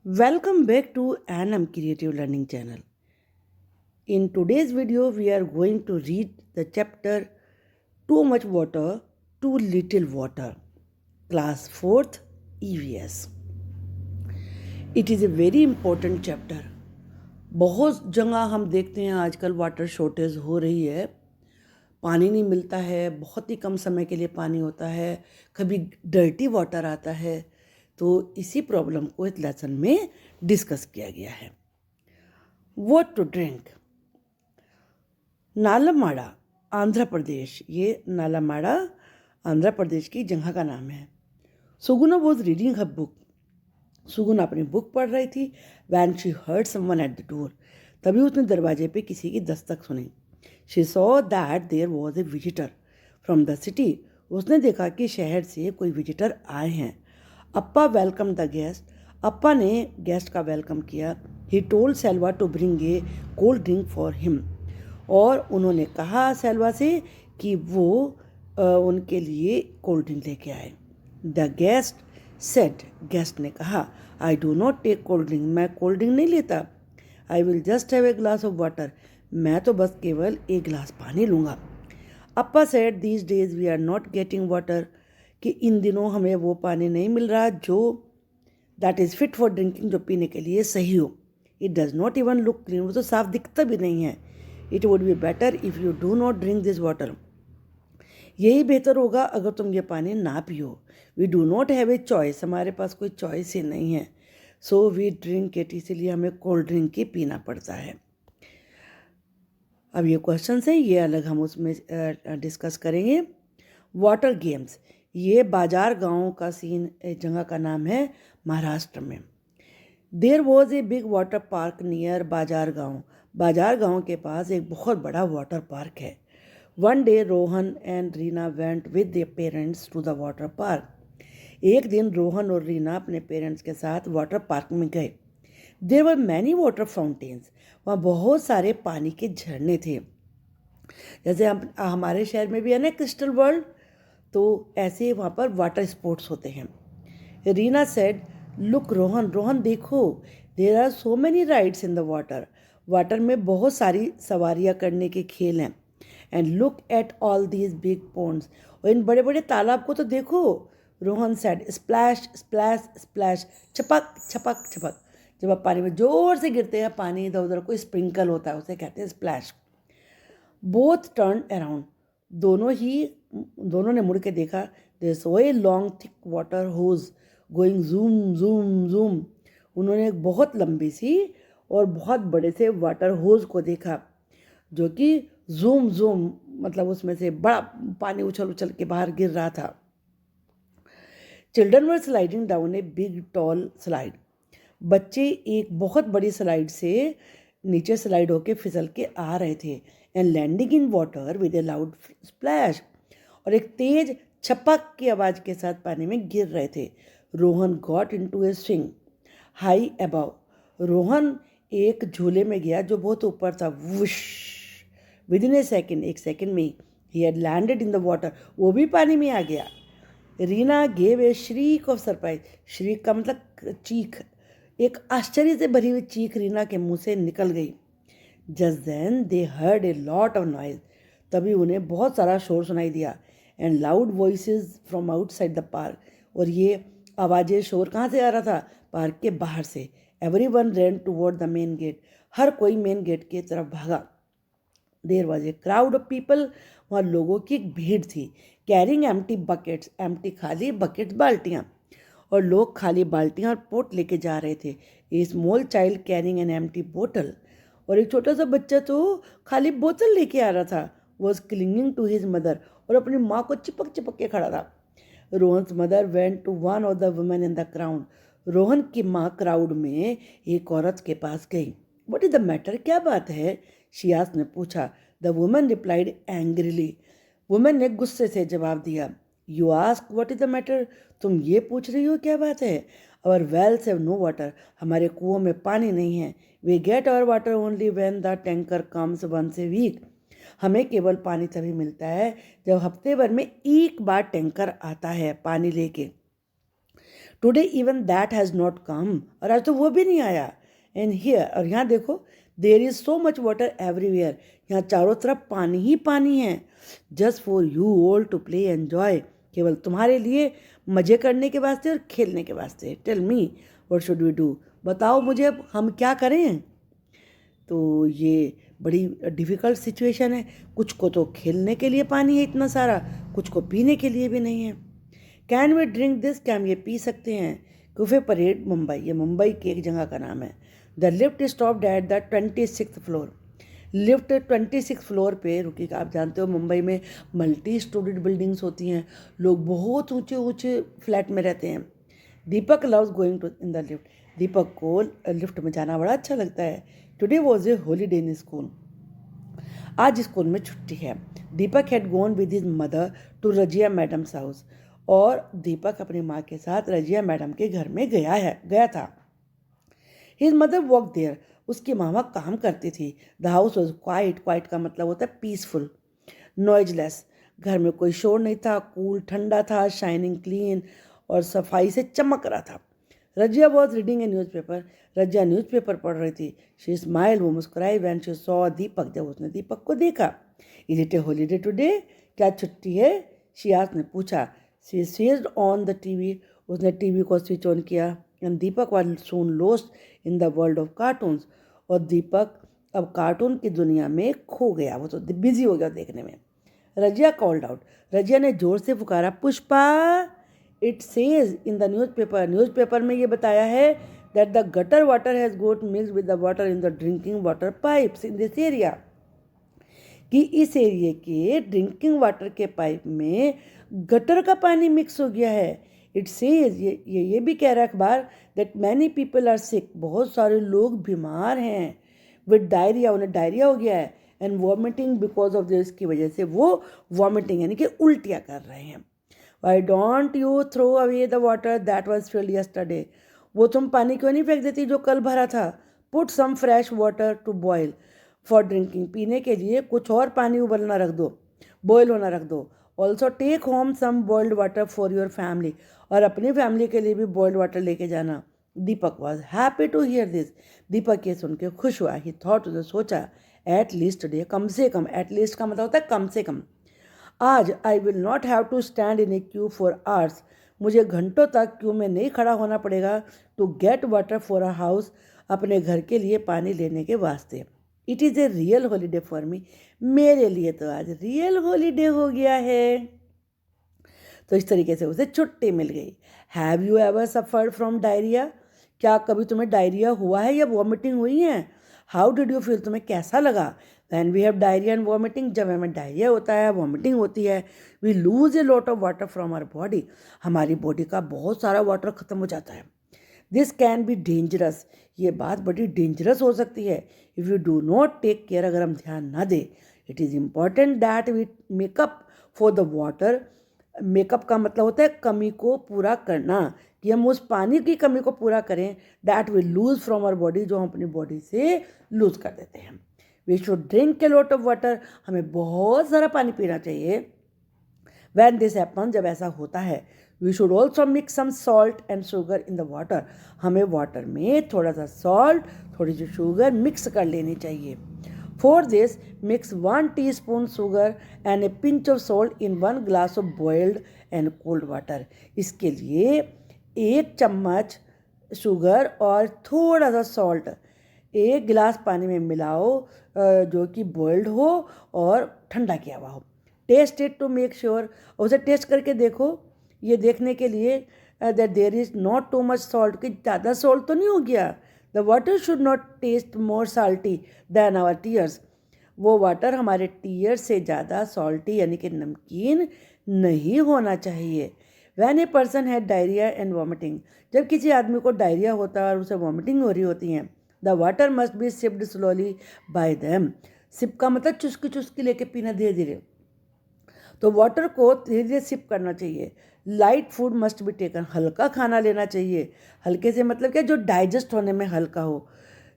Welcome back to Annam Creative Learning Channel. In today's video, we are going to read the chapter Too Much Water, Too Little Water, Class 4th EVS. It is a very important chapter. बहुत जगह हम देखते हैं आजकल water shortage हो रही है, पानी नहीं मिलता है, बहुत ही कम समय के लिए पानी होता है, कभी डर्टी वाटर आता है। तो इसी प्रॉब्लम को इस लेसन में डिस्कस किया गया है। What to drink. Nalmada Andhra Pradesh, ये नालमाड़ा आंध्र प्रदेश की जगह का नाम है। Suguna was reading her book, Suguna अपनी बुक पढ़ रही थी। When she heard someone at the door, तभी उसने दरवाजे पे किसी की दस्तक सुनी। She saw that there was a visitor from the city, उसने देखा कि शहर से कोई विजिटर आए हैं। Appa welcome the guest, Appa ने गेस्ट का वेलकम किया। He told Selva to bring a cold drink for him, और उन्होंने कहा सेल्वा से कि वो उनके लिए कोल्ड ड्रिंक लेके आए। द गेस्ट सेड, गेस्ट ने कहा, I do not take cold drink, मैं कोल्ड ड्रिंक नहीं लेता। I will just have a glass of water, मैं तो बस केवल एक गिलास पानी लूँगा। Appa said, these days we are not getting water, कि इन दिनों हमें वो पानी नहीं मिल रहा जो that is fit for drinking, जो पीने के लिए सही हो। It does not even look clean, वो तो साफ दिखता भी नहीं है। It would be better if you do not drink this water, यही बेहतर होगा अगर तुम ये पानी ना पियो। We do not have a choice, हमारे पास कोई चॉइस ही नहीं है। सो वी ड्रिंक इट, इसीलिए हमें कोल्ड ड्रिंक ही पीना पड़ता है। अब ये क्वेश्चन है, ये अलग हम उसमें डिस्कस करेंगे। वाटर गेम्स, ये बाजार गांव का सीन, जगह का नाम है महाराष्ट्र में। There was a big water park near Bazar Gaon, Bazar Gaon के पास एक बहुत बड़ा वाटर पार्क है। One day Rohan and Reena went with their parents to the water park, एक दिन रोहन और रीना अपने पेरेंट्स के साथ वाटर पार्क में गए। There were many water fountains, वहाँ बहुत सारे पानी के झरने थे। जैसे हम हमारे शहर में भी है ना क्रिस्टल वर्ल्ड, तो ऐसे वहाँ पर वाटर स्पोर्ट्स होते हैं। रीना सेड, लुक रोहन, रोहन देखो, there are so many rides in the water, water में बहुत सारी सवारियाँ करने के खेल हैं। And look at all these big ponds, और इन बड़े बड़े तालाब को तो देखो। Rohan said, splash splash splash, छपक छपक छपक, जब आप पानी में जोर से गिरते हैं, पानी इधर उधर कोई स्प्रिंकल होता है, उसे कहते हैं स्प्लैश। बोथ टर्न अराउंड, दोनों ने मुड़ के देखा। They saw a long thick water hose going zoom zoom zoom, उन्होंने एक बहुत लंबी सी और बहुत बड़े से वाटर होज को देखा जो कि जूम जूम, मतलब उसमें से बड़ा पानी उछल उछल के बाहर गिर रहा था। Children were sliding down a big tall slide, बच्चे एक बहुत बड़ी स्लाइड से नीचे स्लाइड होके फिसल के आ रहे थे। And landing in water with a loud splash, और एक तेज छपक की आवाज़ के साथ पानी में गिर रहे थे। Rohan got into a swing high above, Rohan एक झूले में गया जो बहुत ऊपर था। Whoosh, within a second, एक सेकेंड में ही had landed in the water, वो भी पानी में आ गया। Reena gave a shriek of surprise, shriek का मतलब चीख, एक आश्चर्य से भरी हुई चीख रीना के मुंह से निकल गई। Just then they heard a lot of noise, तभी उन्हें बहुत सारा शोर सुनाई दिया। And loud voices from outside the park, और ये आवाज़ें शोर कहाँ से आ रहा था, पार्क के बाहर से। Everyone ran toward the main gate, हर कोई मेन गेट की तरफ भागा। There was a crowd of people, वहाँ लोगों की एक भीड़ थी। कैरिंग एम्प्टी बकेट्स, एम्प्टी खाली बकेट्स बाल्टियाँ, और लोग खाली बाल्टियाँ और पोट लेके जा रहे थे। A small child carrying an empty बोतल, और एक छोटा सा बच्चा तो खाली बोतल लेके आ रहा था। Was clinging to his mother, और अपनी माँ को चिपक चिपक के खड़ा था। Rohan's mother went to one of the women in the crowd, Rohan की माँ क्राउड में एक औरत के पास गई। व्हाट इज द मैटर, क्या बात है, शियास ने पूछा। The women replied angrily, women ने गुस्से से जवाब दिया। You ask what is the matter, तुम ये पूछ रही हो क्या बात है। Our wells have no water, हमारे कुओं में पानी नहीं है। We get our water only when the tanker comes once a week, हमें केवल पानी तभी मिलता है जब हफ्ते भर में एक बार टैंकर आता है पानी लेके। Today even that has not come, और आज तो वो भी नहीं आया। एंड हियर, और यहाँ देखो, there is so much water everywhere, यहाँ चारों तरफ पानी ही पानी है। Just for you all to play enjoy, केवल तुम्हारे लिए मज़े करने के वास्ते और खेलने के वास्ते। Tell me what should we do, बताओ मुझे अब हम क्या करें। तो ये बड़ी डिफ़िकल्ट सिचुएशन है। कुछ को तो खेलने के लिए पानी है इतना सारा, कुछ को पीने के लिए भी नहीं है। कैन वी ड्रिंक दिस, क्या हम ये पी सकते हैं। कुफे परेड मुंबई, ये मुंबई की एक जगह का नाम है। The lift stopped at the 26th floor, lift 26 floor पे रुकी। आप जानते हो मुंबई में मल्टी स्टोरीड बिल्डिंग्स होती हैं, लोग बहुत ऊंचे ऊंचे फ्लैट में रहते हैं। Deepak loves going to in the lift, Deepak को लिफ्ट में जाना बड़ा अच्छा लगता है। Today was a holiday in school, आज स्कूल में छुट्टी है। Deepak had gone with his mother to Razia madam's house, और दीपक अपनी माँ के साथ रजिया मैडम के घर में गया था। हिज मदर वर्क देयर, उसकी मामा काम करती थी। The house was quite, quite का मतलब होता है पीसफुल, नॉइजलेस, घर में कोई शोर नहीं था, कूल ठंडा था, शाइनिंग क्लीन और सफाई से चमक रहा था। Razia was reading A newspaper, Razia newspaper पढ़ रही थी। शी स्माइल, वो मुस्कुराई। व्हेन शी सॉ दीपक, जब उसने दीपक को देखा। Is it A holiday today, क्या छुट्टी है, शी आस्क्ड ने पूछा। She switched on the TV, उसने टीवी को स्विच ऑन किया। And Deepak was soon lost in the world of cartoons, और दीपक अब कार्टून की दुनिया में खो गया, वो तो बिजी हो गया देखने में। रजिया कॉल्ड आउट, रजिया ने जोर से पुकारा, Pushpa, it says in the newspaper, newspaper में ये बताया है that the gutter water has got mixed with the water in the drinking water pipes in this area, कि इस एरिए के ड्रिंकिंग वाटर के पाइप में गटर का पानी मिक्स हो गया है। इट सेज, ये भी कह रहा है अखबार, that many people are sick, बहुत सारे लोग बीमार हैं। विद डायरिया, उन्हें डायरिया हो गया है। And vomiting because of this, की वजह से वो वॉमिटिंग यानी कि उल्टियाँ कर रहे हैं। Why don't you throw away the water that was filled yesterday, वो तुम पानी क्यों नहीं फेंक देती जो कल भरा था। Put some fresh water to boil for drinking, पीने के लिए कुछ और पानी उबलना रख दो, बॉयल होना रख दो। Also take home some boiled water for your family, और अपनी फैमिली के लिए भी बॉइल्ड वाटर लेके जाना। Deepak was happy to hear this, Deepak ये सुन के खुश हुआ। ही थॉट, उसने सोचा, एट लीस्ट टुडे, कम से कम, एट लीस्ट का मतलब होता है कम से कम, आज I will not have to stand in a queue for hours, मुझे घंटों तक क्यू में नहीं खड़ा होना पड़ेगा to get water for a house, अपने घर के लिए पानी लेने के वास्ते। It is a real holiday for me, मेरे लिए तो आज रियल हॉलीडे हो गया है। तो इस तरीके से उसे छुट्टी मिल गई। Have you ever suffered from diarrhoea, क्या कभी तुम्हें डायरिया हुआ है या वॉमिटिंग हुई है। हाउ डिड यू फील, तुम्हें कैसा लगा। When we have diarrhoea and vomiting, जब हमें डायरिया होता है, वॉमिटिंग होती है, we lose a lot of water from our body, हमारी बॉडी का बहुत सारा वाटर खत्म हो जाता है। दिस कैन बी डेंजरस, ये बात बड़ी डेंजरस हो सकती है। If you do not take care, अगर हम ध्यान ना दें। It is important that we make up for the water, make up का मतलब होता है कमी को पूरा करना, कि हम उस पानी की कमी को पूरा करें, that will lose from our body, जो हम अपनी बॉडी से लूज कर देते हैं। We should drink a lot of water, हमें बहुत सारा पानी पीना चाहिए। वैन दिस हैपन, जब ऐसा होता है। We should also mix some salt and sugar in the water, हमें वाटर में थोड़ा सा सॉल्ट, थोड़ी सी शुगर मिक्स कर लेनी चाहिए। For this mix 1 teaspoon sugar and A pinch of salt in 1 glass of boiled and cold water, इसके लिए 1 चम्मच शुगर और थोड़ा सा सॉल्ट 1 गिलास पानी में मिलाओ, जो कि बॉइल्ड हो और ठंडा किया हुआ हो। Test it to make sure, उसे टेस्ट करके देखो, ये देखने के लिए that there is not too much salt, कि ज़्यादा सॉल्ट तो नहीं हो गया। The water should not taste more salty than our tears, वो वाटर हमारे टीयर से ज़्यादा सॉल्टी यानी कि नमकीन नहीं होना चाहिए। When a person had diarrhoea and vomiting, जब किसी आदमी को डायरिया होता है और उसे वॉमिटिंग हो रही होती हैं, the water must be sipped slowly by them, sip का मतलब चुस्की चुस्की लेके पीना धीरे धीरे, तो वाटर को धीरे धीरे सिप करना चाहिए। Light food must be taken, हल्का खाना लेना चाहिए। हल्के से मतलब क्या, जो डाइजेस्ट होने में हल्का हो,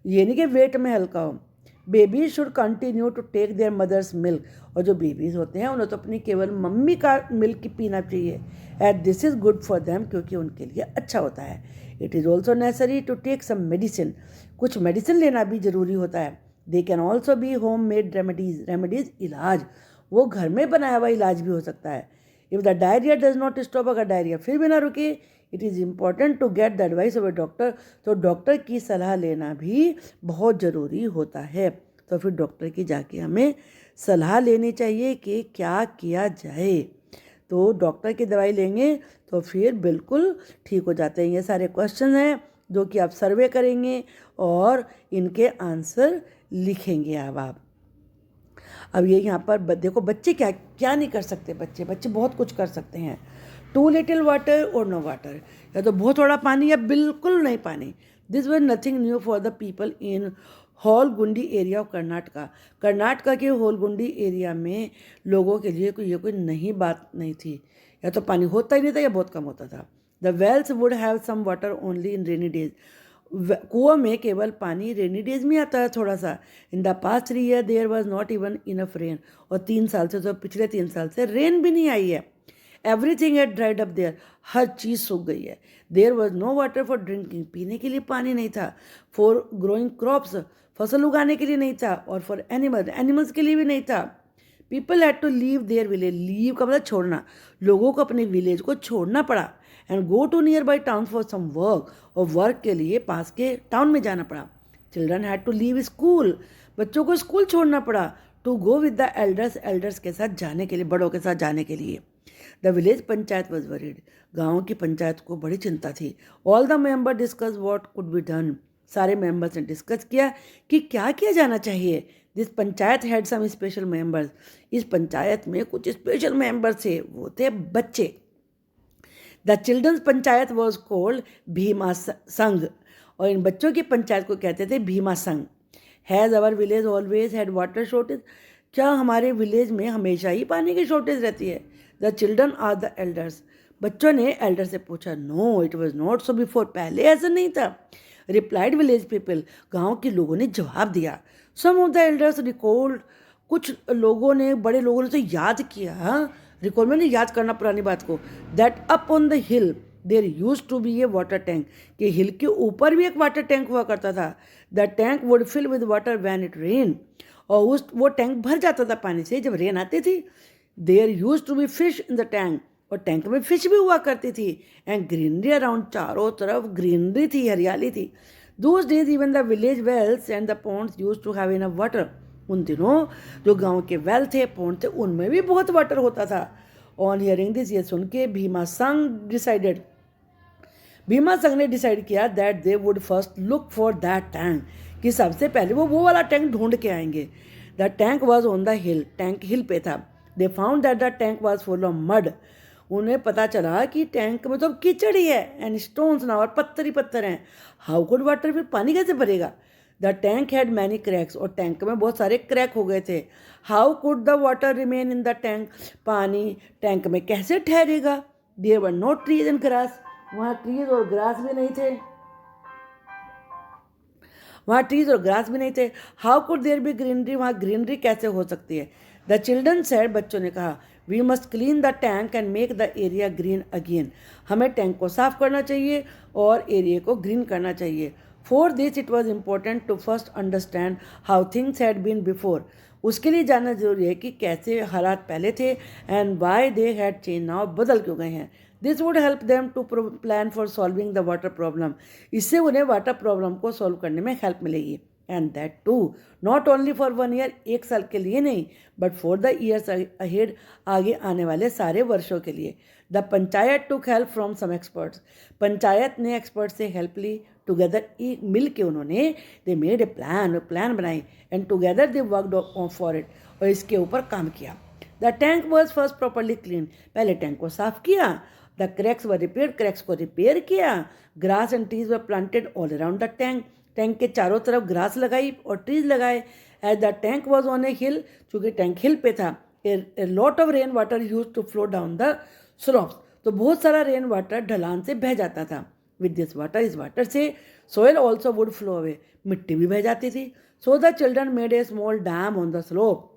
ये नहीं कि वेट में हल्का हो। Babies should continue to take their mother's milk, और जो बेबीज़ होते हैं उन्हें तो अपनी केवल मम्मी का मिल्क पीना चाहिए, at this is good for them, क्योंकि उनके लिए अच्छा होता है। It is also necessary to take some medicine, कुछ मेडिसिन लेना भी ज़रूरी होता है। They can also be home made remedies, remedies इलाज, वो घर में बनाया हुआ इलाज भी हो सकता है। If the diarrhoea does not stop, अगर डायरिया फिर भी ना रुके, it is important to get the advice of a doctor, तो डॉक्टर की सलाह लेना भी बहुत ज़रूरी होता है। तो फिर डॉक्टर की जाके हमें सलाह लेनी चाहिए कि क्या किया जाए। तो डॉक्टर की दवाई लेंगे तो फिर बिल्कुल ठीक हो जाते हैं। ये सारे क्वेश्चन हैं जो कि आप सर्वे करेंगे और इनके आंसर लिखेंगे। अब ये यहाँ पर देखो बच्चे क्या क्या नहीं कर सकते। बच्चे बहुत कुछ कर सकते हैं। टू लिटिल वाटर और नो वाटर, या तो बहुत थोड़ा पानी या बिल्कुल नहीं पानी। This was nothing new for the people in Holgundi area of Karnataka. Karnataka के होलगुंडी एरिया में लोगों के लिए कोई नई बात नहीं थी। या तो पानी होता ही नहीं था या बहुत कम होता था। The wells would have some water only in rainy days, कुआं में केवल पानी रेनी डेज में आता है थोड़ा सा। In the past 3 year there was not even enough rain, और 3 साल से, तो पिछले 3 साल से रेन भी नहीं आई है। Everything had dried up there, हर चीज़ सूख गई है। There was no water for drinking, पीने के लिए पानी नहीं था। फॉर ग्रोइंग क्रॉप्स, फसल उगाने के लिए नहीं था। और फॉर एनिमल्स के लिए भी नहीं था। People had to leave their village, leave का मतलब छोड़ना, लोगों को अपने विलेज को छोड़ना पड़ा। And go to nearby town for some work, और वर्क के लिए पास के टाउन में जाना पड़ा। Children had to leave school, बच्चों को स्कूल छोड़ना पड़ा। To go with the elders, elders के साथ जाने के लिए, बड़ों के साथ जाने के लिए। The village panchayat was worried, गाँव की पंचायत को बड़ी चिंता थी। All the member discuss what could be done, सारे मेंबर्स ने डिस्कस किया कि क्या किया जाना चाहिए। This panchayat had some special members, इस पंचायत में कुछ स्पेशल मेंबर थे, वो थे बच्चे। The children's panchayat was called Bhima Sangh, और इन बच्चों की पंचायत को कहते थे Bhima Sangh. Has our village always had water shortage, क्या हमारे विलेज में हमेशा ही पानी की शॉर्टेज रहती है। The children are the elders, बच्चों ने एल्डर से पूछा। No it was not so before, पहले ऐसा नहीं था। रिप्लाइड विलेज पीपल, गाँव के लोगों ने जवाब दिया। सम ऑफ द एल्डर्स रिकॉल्ड, कुछ लोगों ने, बड़े लोगों ने तो याद किया, रिकॉल मैंने याद करना पुरानी बात को, that up on the hill there use to be a water tank, कि हिल के ऊपर भी एक वाटर टैंक हुआ करता था। The tank would fill with water when it rain, और वो टैंक भर जाता था पानी से जब रेन आती थी। There use to be fish in the tank, और टैंक में फिश भी हुआ करती थी। एंड ग्रीनरी अराउंड, चारों तरफ ग्रीनरी थी, हरियाली थी। Those days even the village wells and the ponds use to have enough water, उन दिनों जो गांव के वेल थे, पॉन्ड थे, उनमें भी बहुत वाटर होता था। ऑन हियरिंग दिस, ये सुन के भीमा संघ ने डिसाइड किया that they would first look for that tank, कि सबसे पहले वो वाला टैंक ढूंढ के आएंगे। The tank was on the hill, tank hill पे था। They found that the tank was full of mud, उन्हें पता चला कि टैंक में तो कीचड़ ही है। एंड स्टोन्स ना, और पत्थर ही पत्थर हैं। हाउ कुड वाटर, फिर पानी कैसे भरेगा। The tank had many cracks, और टैंक में बहुत सारे क्रैक हो गए थे। How could the water remain in the tank, पानी टैंक में कैसे ठहरेगा। There were no trees and grass, वहाँ ट्रीज और ग्रास भी नहीं थे। How could there be greenery, वहाँ ग्रीनरी कैसे हो सकती है। द चिल्ड्रन सेड, बच्चों ने कहा, we must clean the tank and make the area green again, हमें टैंक को साफ करना चाहिए और एरिया को ग्रीन करना चाहिए। For this it was important to first understand how things had been before, उसके लिए जानना जरूरी है कि कैसे हालात पहले थे। And why they had change, now बदल क्यों गए हैं। This would help them to plan for solving the water problem, इससे उन्हें वाटर प्रॉब्लम को सॉल्व करने में हेल्प मिलेगी। And that too not only for 1 year, 1 साल के लिए नहीं, but for the years ahead, आगे आने वाले सारे वर्षों के लिए। The panchayat took help from some experts, panchayat ने एक्सपर्ट से हेल्प ली। टुगेदर, मिल के उन्होंने, दे मेड ए प्लान बनाई। And together they worked for it, और इसके ऊपर काम किया। The tank was first properly clean, पहले टैंक को साफ किया। The cracks were repair, cracks को रिपेयर किया। Grass and trees were planted all around the tank, tank के चारों तरफ ग्रास लगाई और ट्रीज लगाए। As the tank was on a hill, चूँकि टैंक हिल पे था, a lot of rain water use to flow down the slopes, तो बहुत सारा रेन वाटर ढलान से बह जाता था। विद दिस वाटर, इस वाटर से soil also would flow away, मिट्टी भी बह जाती थी। So the children made a small dam on the slope.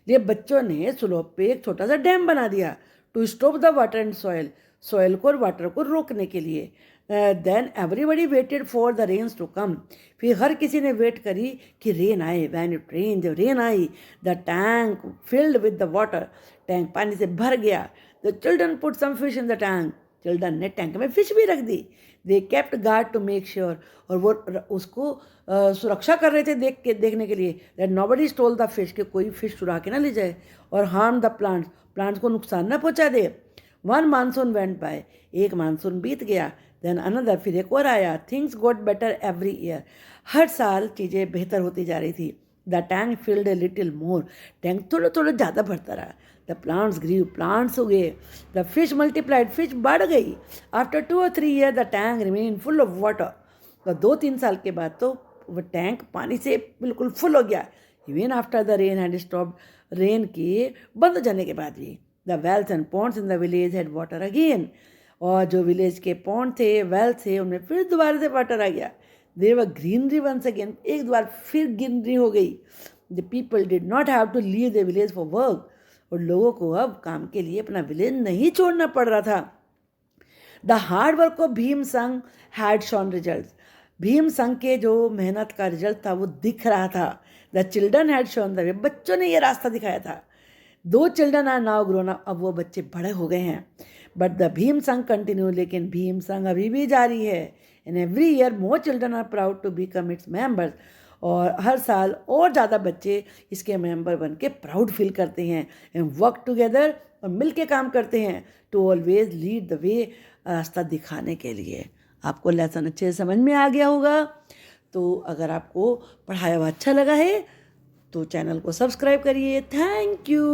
ये बच्चों ने स्लोप पे एक छोटा सा डैम बना दिया to stop the water and soil, soil को और वाटर को रोकने के लिए। Then everybody waited for the rains to come. फिर हर किसी ने वेट करी कि रेन आए। वैन इट रेन, जब रेन आई, the tank filled with the water, tank पानी से भर गया। The children put some fish in the tank, children ने टैंक में फिश भी रख दी। They kept guard to make sure, और वो उसको सुरक्षा कर रहे थे देखने के लिए, that nobody stole the fish, कि कोई फिश चुरा के ना ले जाए, और हार्म द प्लांट्स, प्लांट्स को नुकसान ना पहुंचा दे। वन मानसून वेंट बाय, एक मानसून बीत गया। देन अनदर, फिर एक और आया। Things got better every year, हर साल चीज़ें बेहतर होती जा रही थी। The tank filled a little more, टैंक थोड़ा थोड़ा ज़्यादा भरता रहा। द प्लांट्स ग्रीव, प्लांट्स उगे। द फिश मल्टीप्लाइड, फिश बढ़ गई। After 2 or 3 years the tank remain full of water, तो 2-3 साल के बाद तो वो टैंक पानी से बिल्कुल फुल हो गया। Even after the rain had stopped, rain के बंद हो जाने के बाद भी। The wells and ponds in the village had water again, और जो विलेज के पॉन्ड थे, वेल थे, उनमें फिर दोबारा से वाटर आ गया। There were greenery once again, एक बार फिर ग्रीनरी हो गई। The people did not have to leave the village for work, और लोगों को अब काम के लिए अपना विलेज नहीं छोड़ना पड़ रहा था। The hard work of Bhim संग हैड शॉन रिजल्ट, भीम संग के जो मेहनत का रिजल्ट था वो दिख रहा था। The children had shown the way, बच्चों ने ये रास्ता दिखाया था। Those children are now grown up, अब वो बच्चे बड़े हो गए हैं। बट द भीम संग कंटिन्यू, लेकिन भीम संग अभी भी जारी है। And every year more children are proud to become its members, और हर साल और ज़्यादा बच्चे इसके मेंबर बन के प्राउड फील करते हैं। एंड वर्क टुगेदर, और मिल के काम करते हैं। To always lead the way, रास्ता दिखाने के लिए। आपको लेसन अच्छे से समझ में आ गया होगा। तो अगर आपको पढ़ाया हुआ अच्छा लगा है तो चैनल को सब्सक्राइब करिए। Thank you.